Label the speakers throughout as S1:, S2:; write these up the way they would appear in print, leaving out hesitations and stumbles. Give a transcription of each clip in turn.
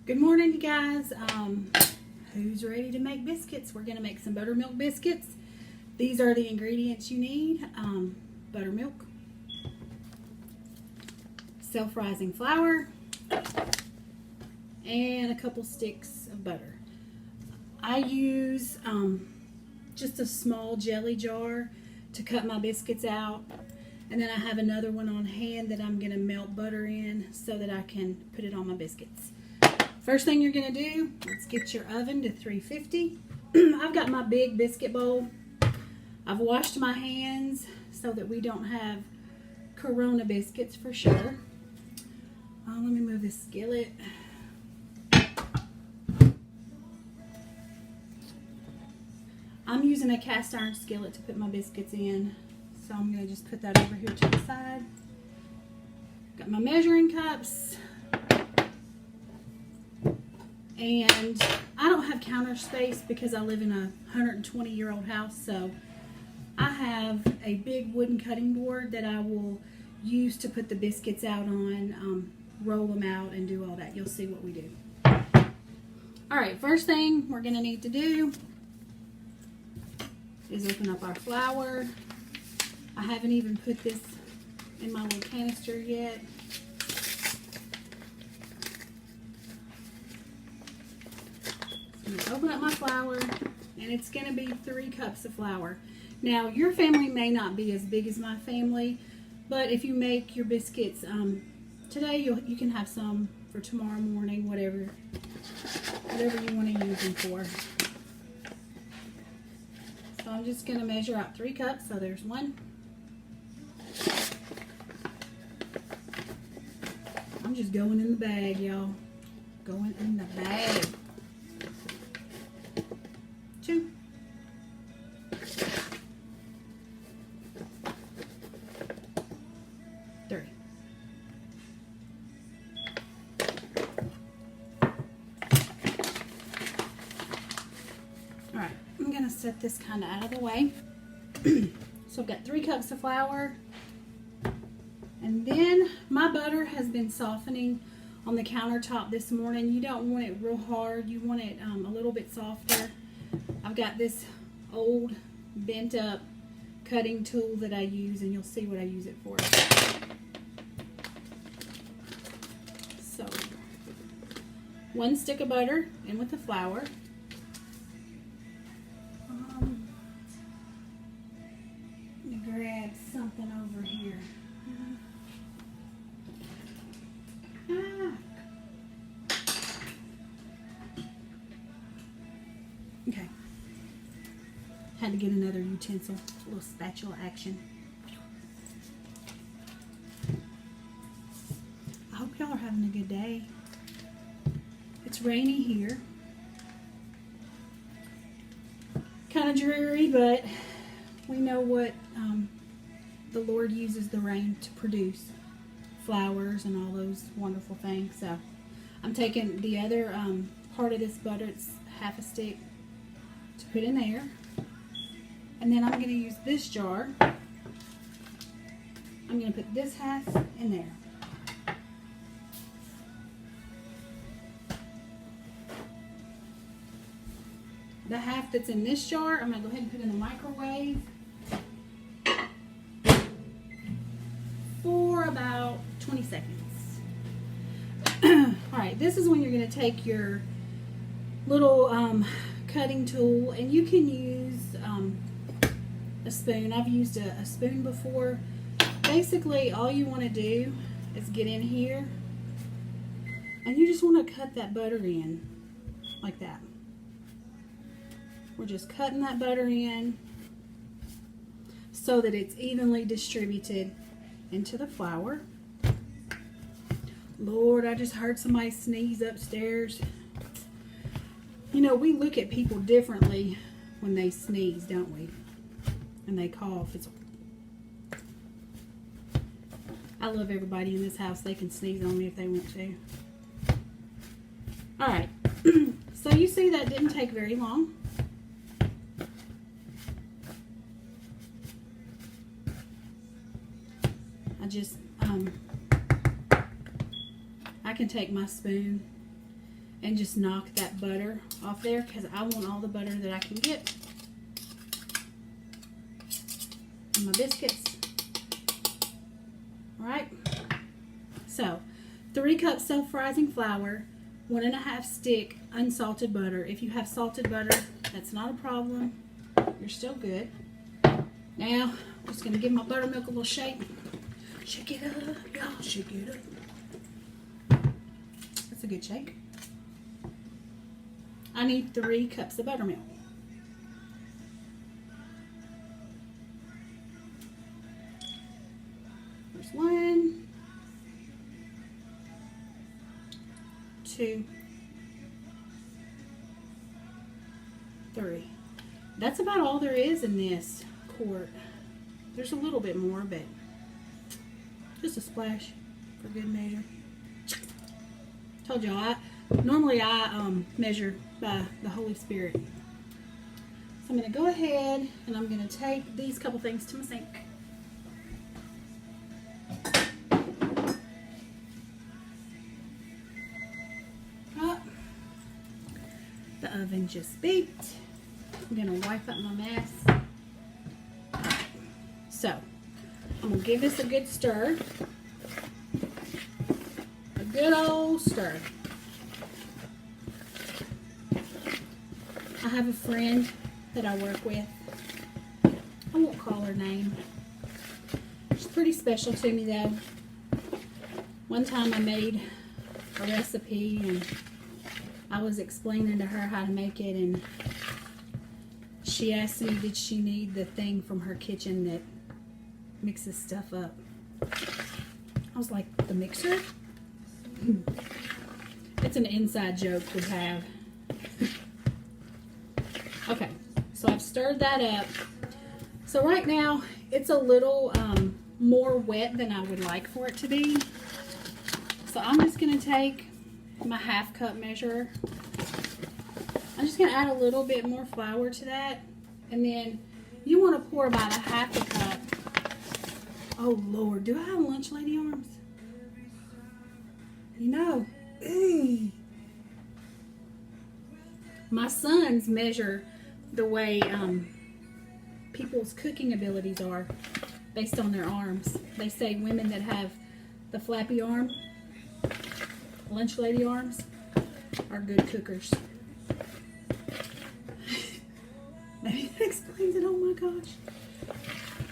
S1: Good morning, you guys. Who's ready to make biscuits? We're going to make some buttermilk biscuits. These are the ingredients you need. Buttermilk, self-rising flour, and a couple sticks of butter. I use just a small jelly jar to cut my biscuits out. And then I have another one on hand that I'm going to melt butter in so that I can put it on my biscuits. First thing you're going to do, let's get your oven to 350. I've got my big biscuit bowl. I've washed my hands so that we don't have Corona biscuits for sure. Let me move this skillet. I'm using a cast iron skillet to put my biscuits in. So I'm going to just put that over here to the side. Got my measuring cups. And I don't have counter space because I live in a 120-year-old house. So I have a big wooden cutting board that I will use to put the biscuits out on, roll them out and do all that. You'll see what we do. All right, first thing we're going to need to do is open up our flour. I haven't even put this in my little canister yet. So I'm going to open up my flour, and it's going to be 3 cups of flour. Now, your family may not be as big as my family, but if you make your biscuits today, you can have some for tomorrow morning, whatever you want to use them for. So I'm just going to measure out 3 cups. So there's 1. I'm just going in the bag, y'all. Going in the bag. 2. 3. All right, I'm gonna set this kind of out of the way. So I've got 3 cups of flour. And then my butter has been softening on the countertop this morning. You don't want it real hard. You want it a little bit softer. I've got this old bent up cutting tool that I use, and you'll see what I use it for. So 1 stick of butter in with the flour. Let me grab something over here. Okay. Had to get another utensil. A little spatula action. I hope y'all are having a good day. It's rainy here. Kind of dreary, but we know what the Lord uses the rain to produce. Flowers and all those wonderful things. So I'm taking the other part of this butter, it's half a stick, to put in there. And then I'm going to use this jar. I'm going to put this half in there. The half that's in this jar, I'm going to go ahead and put in the microwave for about 20 seconds. Alright, this is when you're going to take your little cutting tool, and you can use a spoon. I've used a spoon before. Basically, all you want to do is get in here, and you just want to cut that butter in like that. We're just cutting that butter in so that it's evenly distributed into the flour. Lord, I just heard somebody sneeze upstairs. You know, we look at people differently when they sneeze, don't we? And they cough. I love everybody in this house. They can sneeze on me if they want to. Alright. So you see that didn't take very long. I just, I can take my spoon and just knock that butter off there because I want all the butter that I can get on my biscuits. All right. So 3 cups self-rising flour, 1.5 stick unsalted butter. If you have salted butter, that's not a problem. You're still good. Now, I'm just gonna give my buttermilk a little shake. Shake it up, y'all, shake it up. That's a good shake. I need 3 cups of buttermilk. There's 1, 2, 3. That's about all there is in this quart. There's a little bit more, but just a splash for good measure. Told y'all, normally I measure by the Holy Spirit. So I'm going to go ahead and I'm going to take these couple things to my sink. Oh, the oven just beeped. I'm going to wipe up my mess. So, I'm going to give this a good stir. A good old stir. I have a friend that I work with. I won't call her name. She's pretty special to me though. One time I made a recipe and I was explaining to her how to make it, and she asked me did she need the thing from her kitchen that mixes stuff up. I was like, the mixer? It's an inside joke we have. Okay, so I've stirred that up. So right now it's a little more wet than I would like for it to be. So I'm just going to take my 1/2 cup measure. I'm just going to add a little bit more flour to that. And then you want to pour about 1/2 cup. Oh Lord, do I have lunch lady arms? You know, my sons measure the way people's cooking abilities are based on their arms. They say women that have the flappy arm, lunch lady arms, are good cookers. Maybe that explains it. Oh my gosh.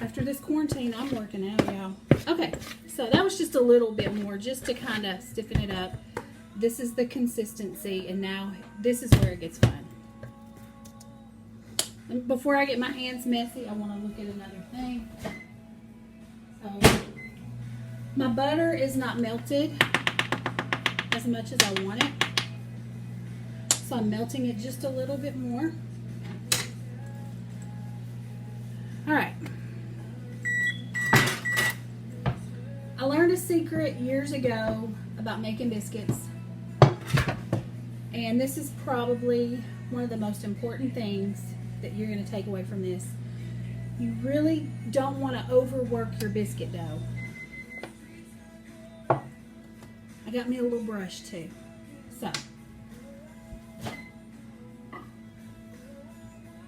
S1: After this quarantine, I'm working out, y'all. Okay, so that was just a little bit more, just to kind of stiffen it up. This is the consistency, and now this is where it gets fun. And before I get my hands messy, I want to look at another thing. So, my butter is not melted as much as I want it. So I'm melting it just a little bit more. All right. I learned a secret years ago about making biscuits, and this is probably one of the most important things that you're going to take away from this. You really don't want to overwork your biscuit dough. I got me a little brush too. So,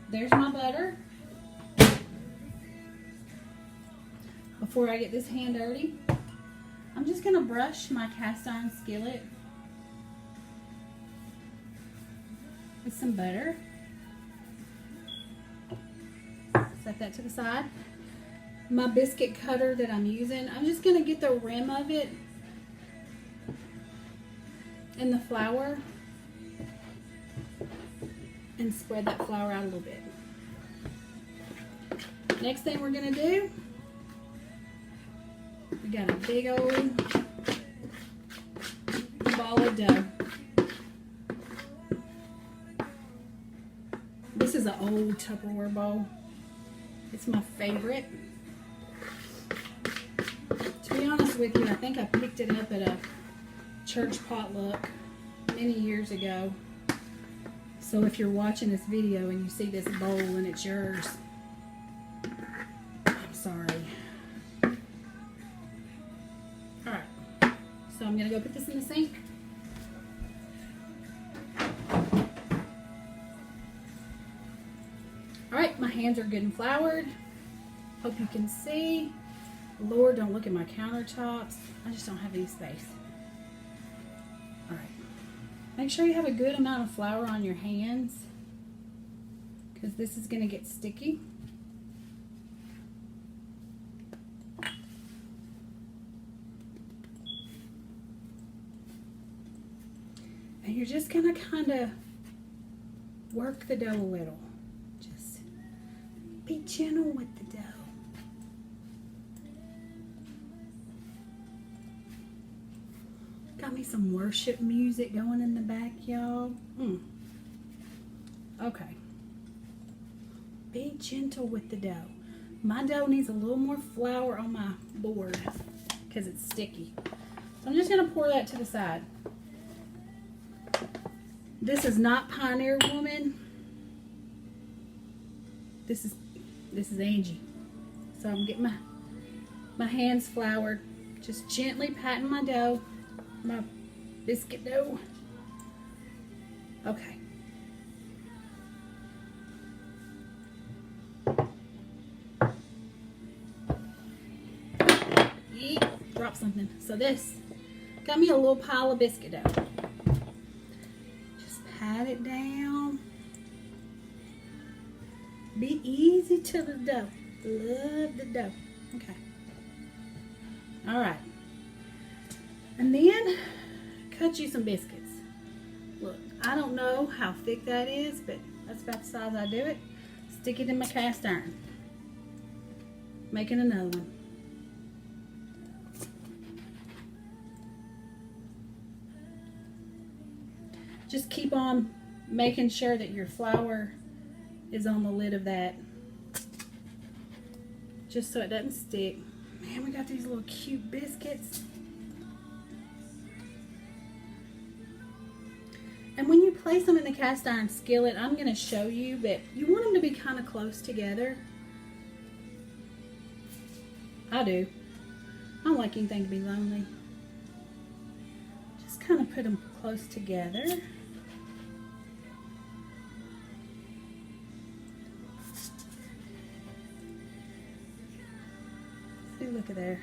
S1: there's my butter. Before I get this hand dirty, I'm just going to brush my cast iron skillet with some butter. Set that to the side. My biscuit cutter that I'm using, I'm just going to get the rim of it in the flour and spread that flour out a little bit. Next thing we're going to do, we got a big old ball of dough. This is an old Tupperware bowl. It's my favorite. To be honest with you, I think I picked it up at a church potluck many years ago. So if you're watching this video and you see this bowl and it's yours, I'm sorry. Alright, so I'm going to go put this in the sink. right, my hands are good and floured. Hope you can see. Lord, don't look at my countertops. I just don't have any space. All right. Make sure you have a good amount of flour on your hands, because this is going to get sticky. And you're just going to kind of work the dough a little. Just be gentle with the dough. Got me some worship music going in the back, y'all. Okay. Be gentle with the dough. My dough needs a little more flour on my board because it's sticky. So I'm just going to pour that to the side. This is not Pioneer Woman. This is Angie. So I'm getting my hands floured. Just gently patting my dough. My biscuit dough. Okay. Eek, drop something. So this got me a little pile of biscuit dough. Just pat it down. Be easy to the dough. Love the dough. Okay. All right. And then cut you some biscuits. Look, I don't know how thick that is, but that's about the size I do it. Stick it in my cast iron. Making another one. Just keep on making sure that your flour is on the lid of that, just so it doesn't stick. Man, we got these little cute biscuits. And when you place them in the cast iron skillet, I'm going to show you, but you want them to be kind of close together. I do. I don't like anything to be lonely. Just kind of put them close together. See, look at there.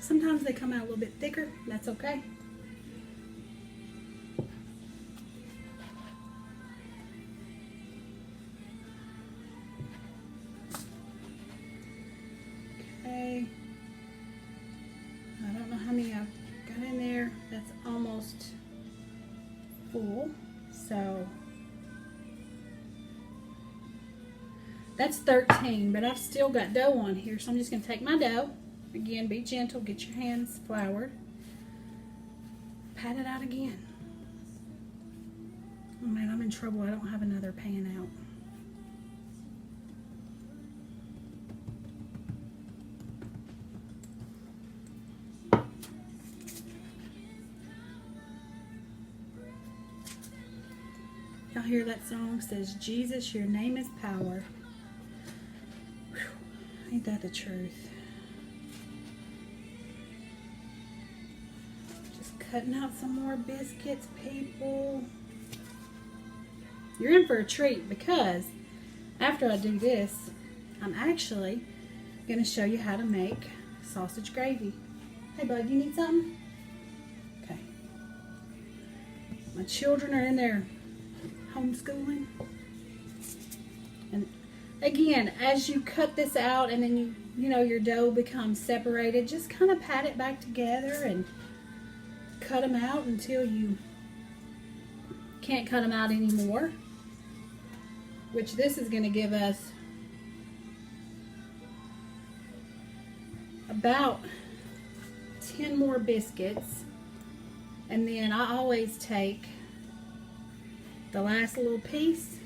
S1: Sometimes they come out a little bit thicker. That's okay. Okay. I don't know how many I've got in there. That's almost full. So that's 13, but I've still got dough on here. So I'm just going to take my dough. Again, be gentle. Get your hands floured. Pat it out again. Oh man, I'm in trouble. I don't have another pan out. Y'all hear that song? It says, Jesus, your name is power. Whew. Ain't that the truth? Cutting out some more biscuits, people. You're in for a treat, because after I do this, I'm actually going to show you how to make sausage gravy. Hey bud, you need something? Okay. My children are in there homeschooling. And again, as you cut this out and then you know your dough becomes separated, just kind of pat it back together and cut them out until you can't cut them out anymore, which this is going to give us about 10 more biscuits. And then I always take the last little piece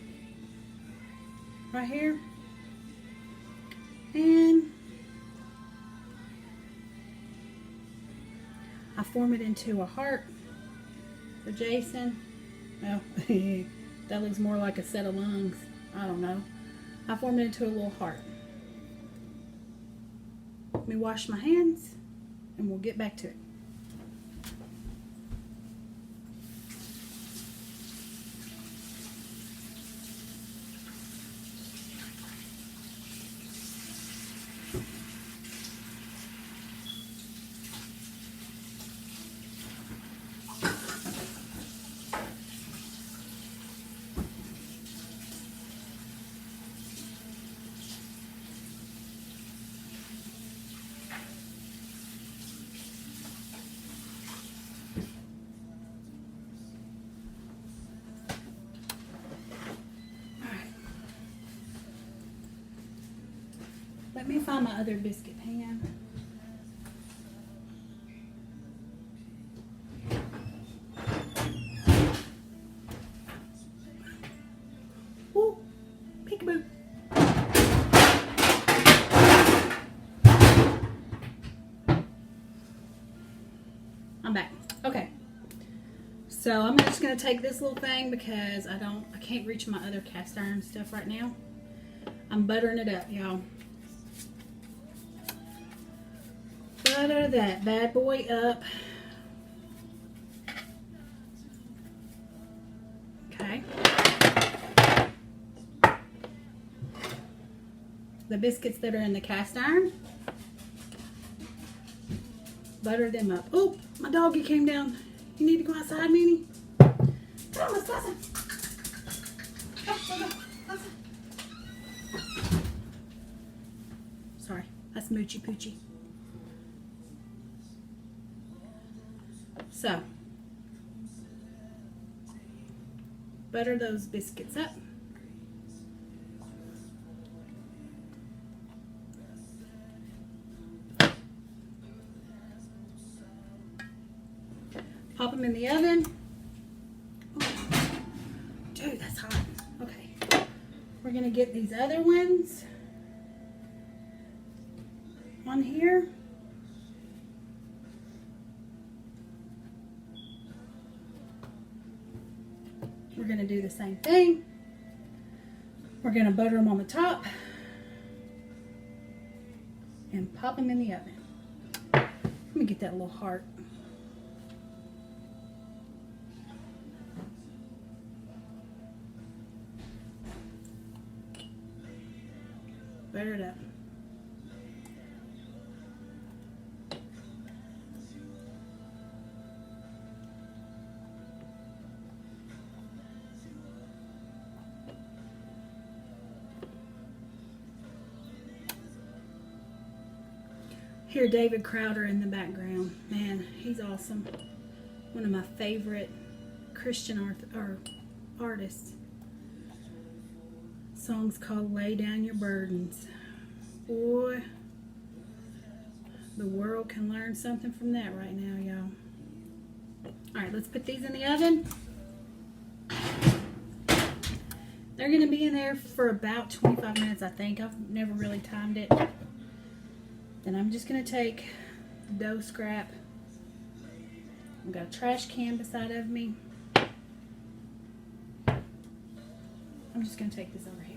S1: right here and I form it into a heart for Jason. Well, that looks more like a set of lungs. I don't know. I form it into a little heart. Let me wash my hands and we'll get back to it. me find my other biscuit pan. Ooh, peekaboo. I'm back. Okay. So I'm just gonna take this little thing because I can't reach my other cast iron stuff right now. I'm buttering it up, y'all. Butter that bad boy up. Okay. The biscuits that are in the cast iron, butter them up. Oh, my doggy came down. You need to go outside, Minnie. Come on, let's go outside. Go. Outside. Sorry, that's Moochie Poochie. So, butter those biscuits up. Pop them in the oven. Oh, dude, that's hot. Okay. We're going to get these other ones on here. We're going to do the same thing. We're going to butter them on the top and pop them in the oven. Let me get that little heart. Butter it up. Hear David Crowder in the background. Man, he's awesome. One of my favorite Christian artists. Song's called Lay Down Your Burdens. Boy, the world can learn something from that right now, y'all. Alright, let's put these in the oven. They're going to be in there for about 25 minutes, I think. I've never really timed it. Then I'm just going to take the dough scrap. I've got a trash can beside of me. I'm just going to take this over here.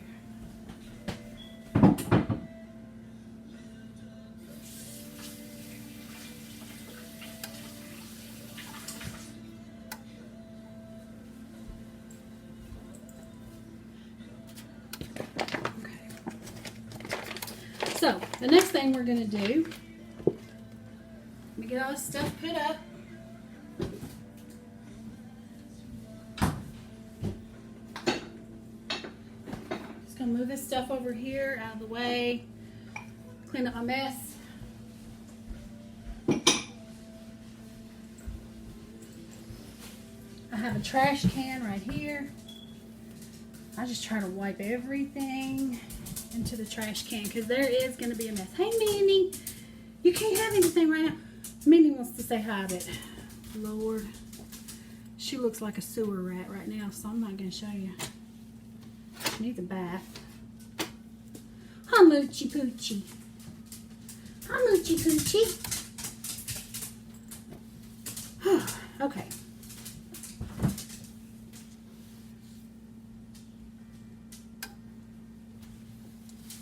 S1: So, the next thing we're going to do, let me get all this stuff put up. Just going to move this stuff over here out of the way, clean up my mess. I have a trash can right here. I just try to wipe everything into the trash can because there is going to be a mess. Hey, Minnie, you can't have anything right now. Minnie wants to say hi, but Lord, she looks like a sewer rat right now, so I'm not going to show you. She needs a bath. Hi, Moochie Poochie. Hi, Moochie Poochie. Okay.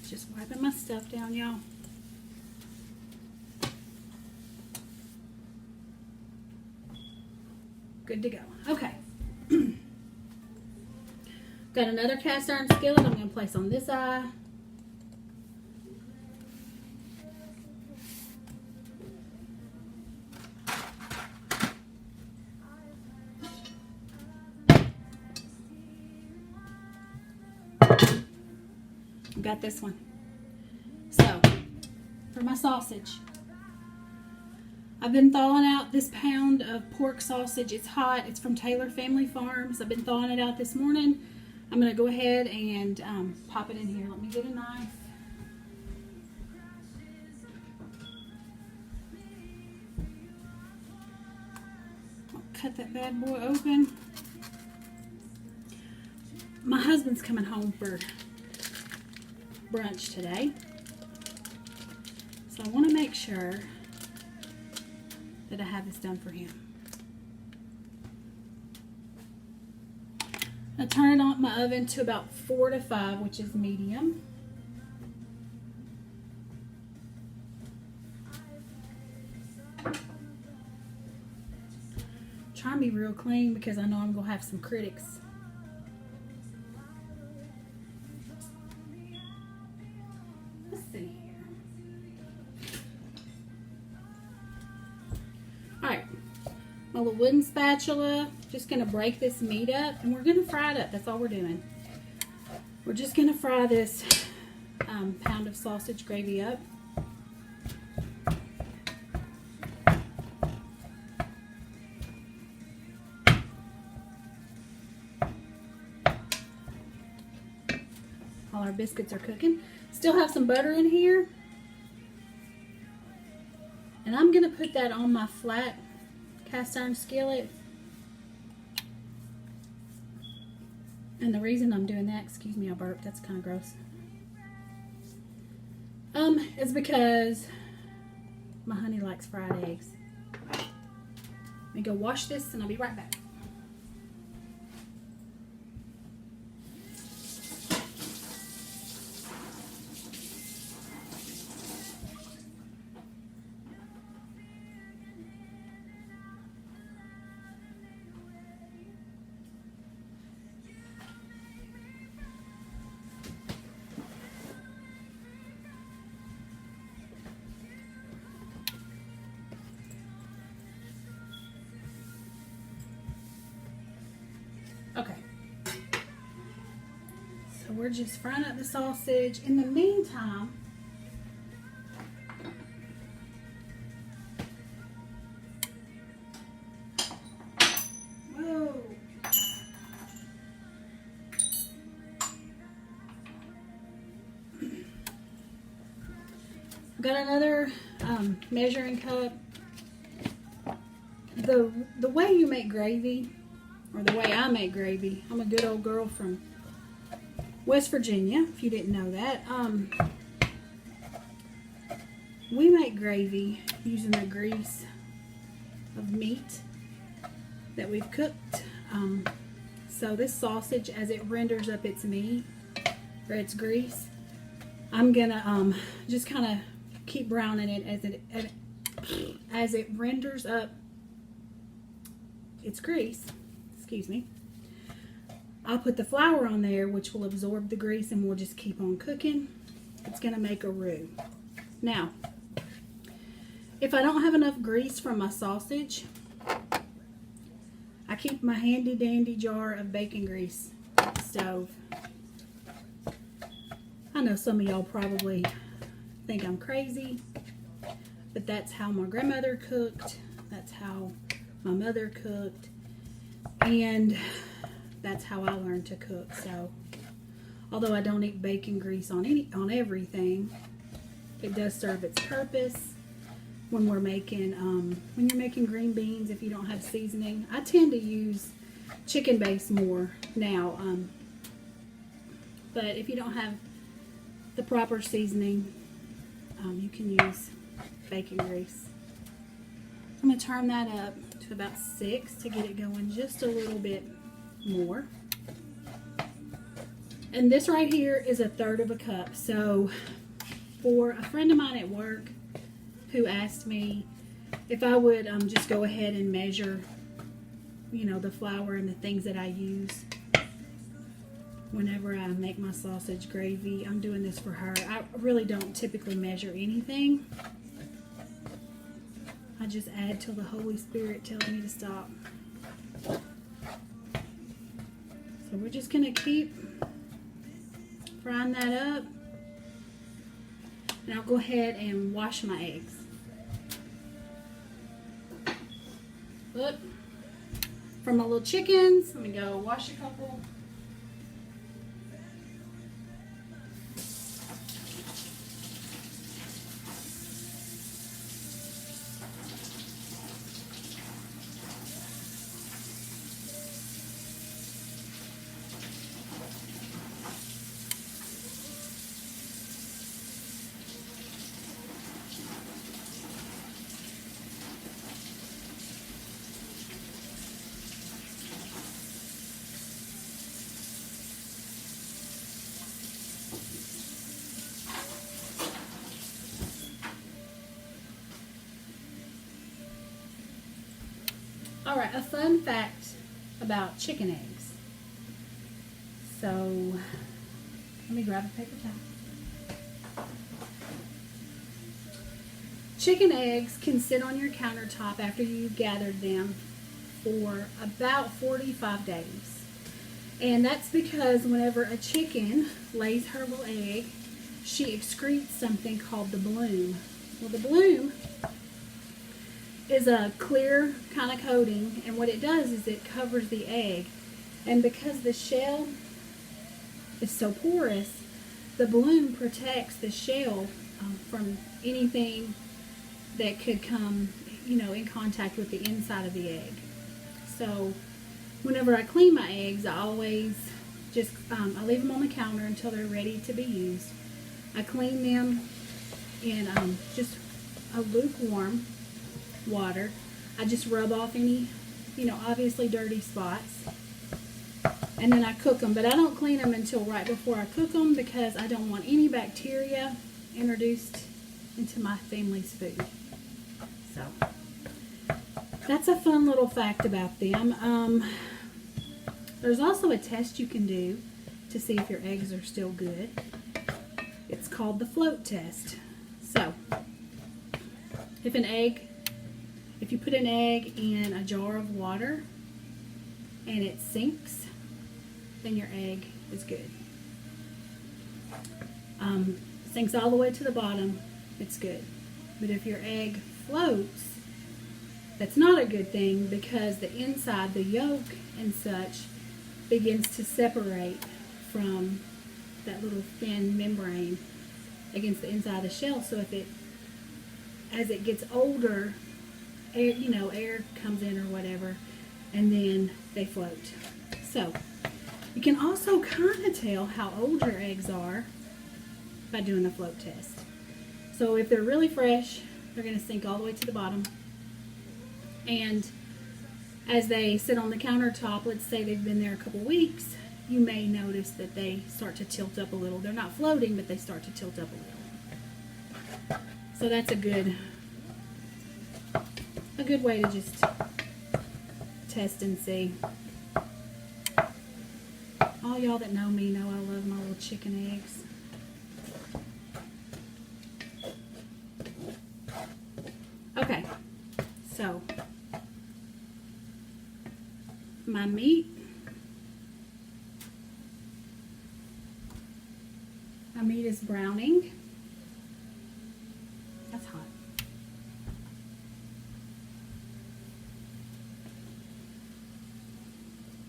S1: Just wiping my stuff down, y'all. Good to go. Okay. Got another cast iron skillet I'm going to place on this eye. Got this one. So, for my sausage, I've been thawing out this pound of pork sausage. It's hot. It's from Taylor Family Farms. I've been thawing it out this morning. I'm going to go ahead and pop it in here. Let me get a knife. cut that bad boy open. My husband's coming home for brunch today, so I want to make sure that I have this done for him. I turn on my oven to about 4 to 5, which is medium. Try and be real clean because I know I'm going to have some critics. Let's see here. Alright, my little wooden spatula. Just going to break this meat up and we're going to fry it up. That's all we're doing. We're just going to fry this pound of sausage gravy up. While our biscuits are cooking. Still have some butter in here. And I'm going to put that on my flat cast iron skillet. And the reason I'm doing that, excuse me, I burped, that's kind of gross. Is because my honey likes fried eggs. Let me go wash this and I'll be right back. Okay, so we're just frying up the sausage. In the meantime, whoa, I've got another measuring cup. The way you make gravy, or the way I make gravy, I'm a good old girl from West Virginia, if you didn't know that. We make gravy using the grease of meat that we've cooked. So this sausage, as it renders up its meat, or its grease, I'm gonna just kind of keep browning it as it renders up its grease. Excuse me. I'll put the flour on there, which will absorb the grease, and we'll just keep on cooking. It's going to make a roux. Now, if I don't have enough grease from my sausage, I keep my handy dandy jar of bacon grease at the stove. I know some of y'all probably think I'm crazy, but that's how my grandmother cooked. That's how my mother cooked. And that's how I learned to cook. So, although I don't eat bacon grease on everything, it does serve its purpose when we're making when you're making green beans. If you don't have seasoning, I tend to use chicken base more now. But if you don't have the proper seasoning, you can use bacon grease. I'm going to turn that up to about 6 to get it going just a little bit more. And this right here is 1/3 cup. So for a friend of mine at work who asked me if I would just go ahead and measure, you know, the flour and the things that I use whenever I make my sausage gravy, I'm doing this for her. I really don't typically measure anything. I just add till the Holy Spirit tells me to stop. So we're just going to keep frying that up. And I'll go ahead and wash my eggs. Look, for my little chickens, let me go wash a couple. All right, a fun fact about chicken eggs. So, let me grab a paper towel. Chicken eggs can sit on your countertop after you've gathered them for about 45 days. And that's because whenever a chicken lays her little egg, she excretes something called the bloom. Well, the bloom is a clear kind of coating, and what it does is it covers the egg. And because the shell is so porous, the bloom protects the shell from anything that could come, in contact with the inside of the egg. So whenever I clean my eggs, I always just, I leave them on the counter until they're ready to be used. I clean them in just a lukewarm water. I just rub off any, obviously dirty spots. And then I cook them, but I don't clean them until right before I cook them because I don't want any bacteria introduced into my family's food. So that's a fun little fact about them. There's also a test you can do to see if your eggs are still good. It's called the float test. So if you put an egg in a jar of water and it sinks, then your egg is good. Sinks all the way to the bottom, it's good. But if your egg floats, that's not a good thing because the inside, the yolk and such, begins to separate from that little thin membrane against the inside of the shell. So as it gets older, air comes in or whatever, and then they float. So you can also kind of tell how old your eggs are by doing the float test. So if they're really fresh, they're going to sink all the way to the bottom. And as they sit on the countertop, let's say they've been there a couple weeks, you may notice that they start to tilt up a little. They're not floating, but they start to tilt up a little. So that's a good way to just test and see. All y'all that know me know I love my little chicken eggs. Okay, so my meat. My meat is browning. That's hot.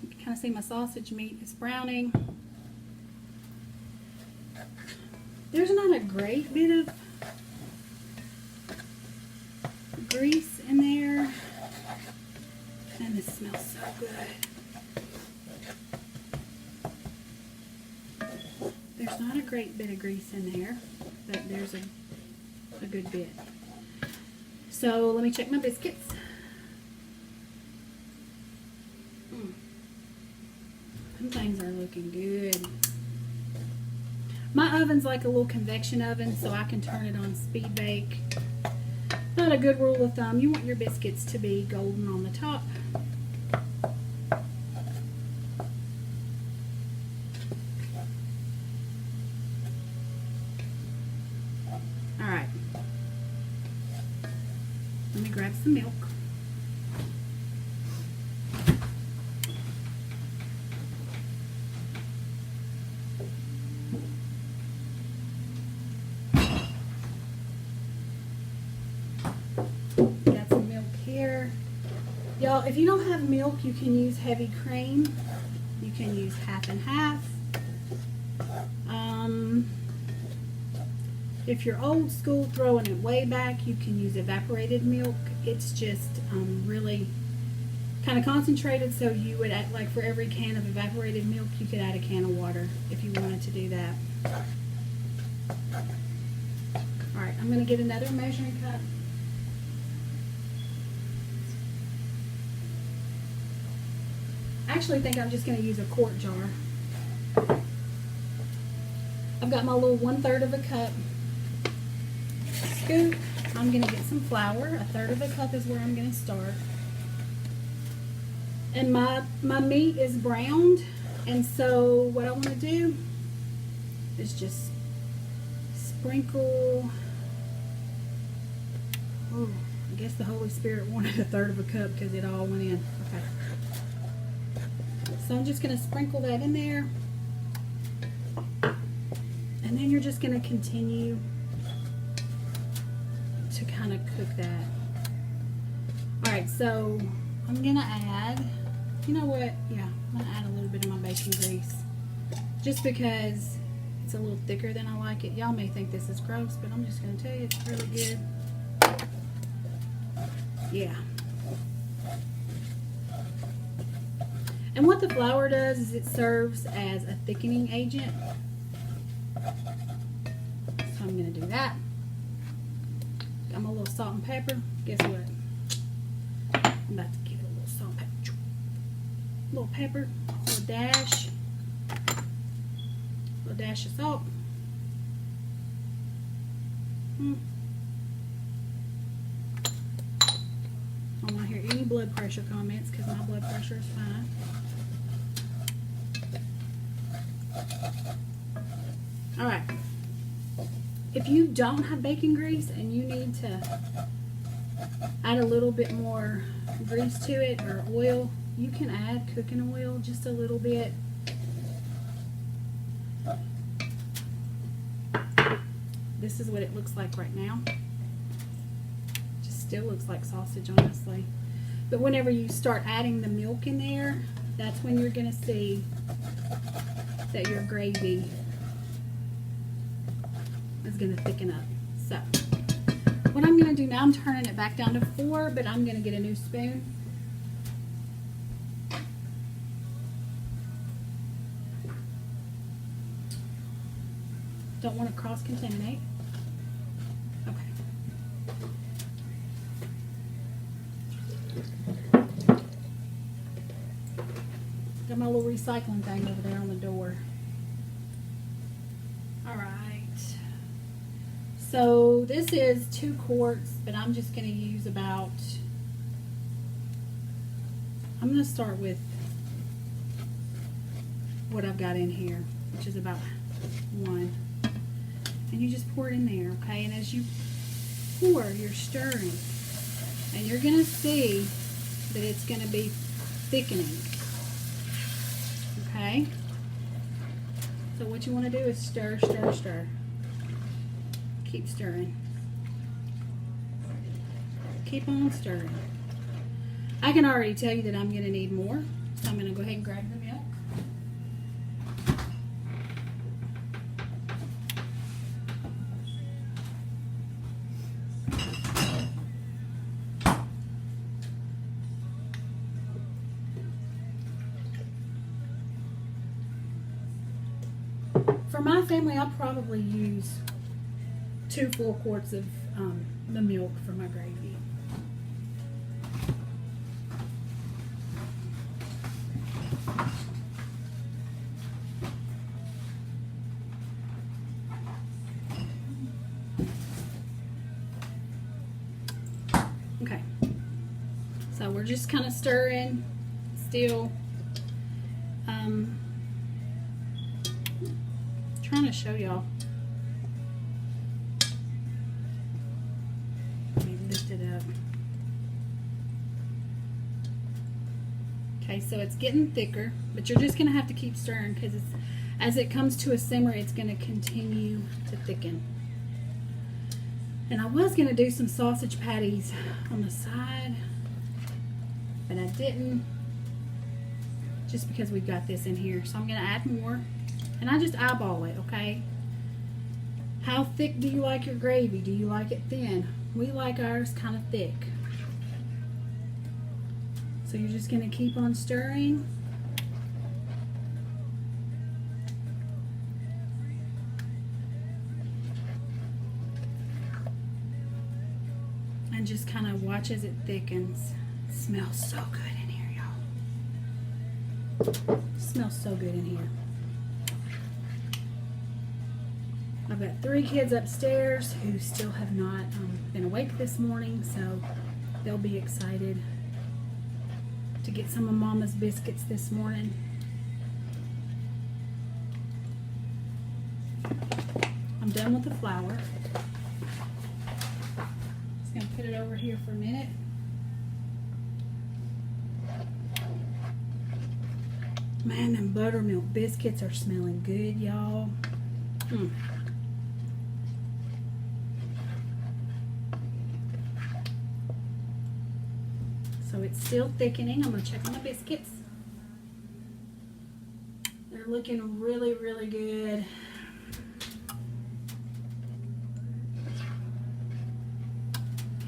S1: You can kind of see my sausage meat is browning. There's not a great bit of grease in there. And this smells so good. There's not a great bit of grease in there, but there's a good bit. So let me check my biscuits. Some things are looking good. My oven's like a little convection oven, so I can turn it on speed bake. Not a good rule of thumb. You want your biscuits to be golden on the top. Alright. Let me grab some milk. Got some milk here. Y'all, if you don't have milk, you can use heavy cream. You can use half and half. If you're old school, throwing it way back, you can use evaporated milk. It's just really kind of concentrated, so you would add, like for every can of evaporated milk, you could add a can of water if you wanted to do that. Alright, I'm going to get another measuring cup. I actually think I'm just going to use a quart jar. I've got my little 1/3 of a cup scoop. I'm going to get some flour. 1/3 of a cup is where I'm going to start. And my meat is browned, and so what I want to do is just sprinkle. Oh, I guess the Holy Spirit wanted 1/3 of a cup because it all went in. Okay. So I'm just going to sprinkle that in there. And then you're just going to continue to kind of cook that. Alright, so I'm going to add, you know what? Yeah, I'm going to add a little bit of my bacon grease. Just because it's a little thicker than I like it. Y'all may think this is gross, but I'm just going to tell you it's really good. Yeah. And what the flour does is it serves as a thickening agent. So I'm going to do that. Got my little salt and pepper. Guess what? I'm about to give it a little salt and pepper. A little pepper. A little dash. A little dash of salt. I don't want to hear any blood pressure comments because my blood pressure is fine. Alright. If you don't have bacon grease and you need to add a little bit more grease to it or oil, you can add cooking oil just a little bit. This is what it looks like right now. Just still looks like sausage, honestly. But whenever you start adding the milk in there, that's when you're going to see that your gravy is going to thicken up. So, what I'm going to do now, I'm turning it back down to 4, but I'm going to get a new spoon. Don't want to cross-contaminate. Okay. Got my little recycling thing over there on the door. Alright. So this is 2 quarts, but I'm just going to use about, I'm going to start with what I've got in here, which is about 1. And you just pour it in there, okay? And as you pour, you're stirring. And you're going to see that it's going to be thickening. Okay? So what you want to do is stir, stir, stir. Keep stirring. Keep on stirring. I can already tell you that I'm going to need more. So I'm going to go ahead and grab the milk. For my family, I'll probably use 2 full quarts of the milk for my gravy. Okay, so we're just kind of stirring still. Trying to show y'all. Let me lift it up. Okay, so it's getting thicker, but you're just going to have to keep stirring because as it comes to a simmer, it's going to continue to thicken. And I was going to do some sausage patties on the side, but I didn't, just because we've got this in here. So I'm going to add more. And I just eyeball it, okay? How thick do you like your gravy? Do you like it thin? We like ours kind of thick. So you're just going to keep on stirring. And just kind of watch as it thickens. It smells so good in here, y'all. It smells so good in here. I've got 3 kids upstairs who still have not been awake this morning, so they'll be excited to get some of Mama's biscuits this morning. I'm done with the flour. Just gonna put it over here for a minute. Man, them buttermilk biscuits are smelling good, y'all. So it's still thickening. I'm gonna check on the biscuits. They're looking really, really good.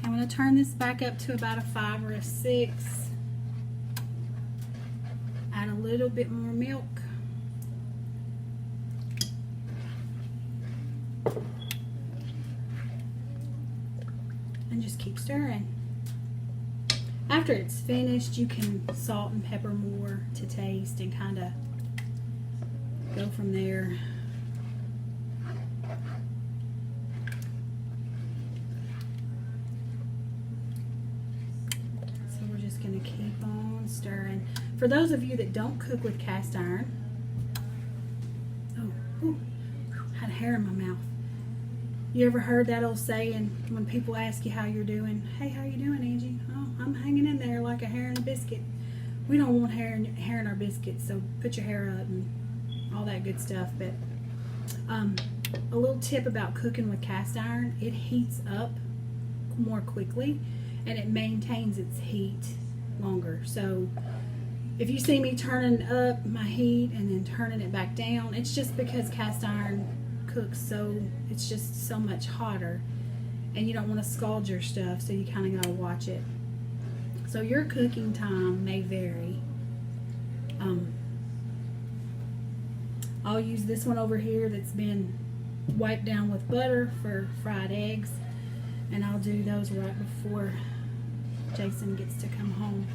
S1: I'm gonna turn this back up to about a 5 or a 6. Add a little bit more milk. And just keep stirring. After it's finished, you can salt and pepper more to taste and kind of go from there. So we're just going to keep on stirring. For those of you that don't cook with cast iron, had a hair in my mouth. You ever heard that old saying when people ask you how you're doing? Hey, how you doing, Angie? Oh, I'm hanging in there like a hair in a biscuit. We don't want hair in our biscuits, so put your hair up and all that good stuff. But a little tip about cooking with cast iron: it heats up more quickly and it maintains its heat longer. So if you see me turning up my heat and then turning it back down, it's just because cast iron cooks so it's just so much hotter, and you don't want to scald your stuff, so you kind of got to watch it. So your cooking time may vary. I'll use this one over here that's been wiped down with butter for fried eggs, and I'll do those right before Jason gets to come home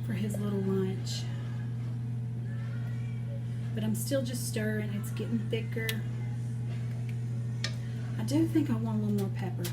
S1: for his little lunch. But I'm still just stirring. It's getting thicker. I do think I want a little more pepper.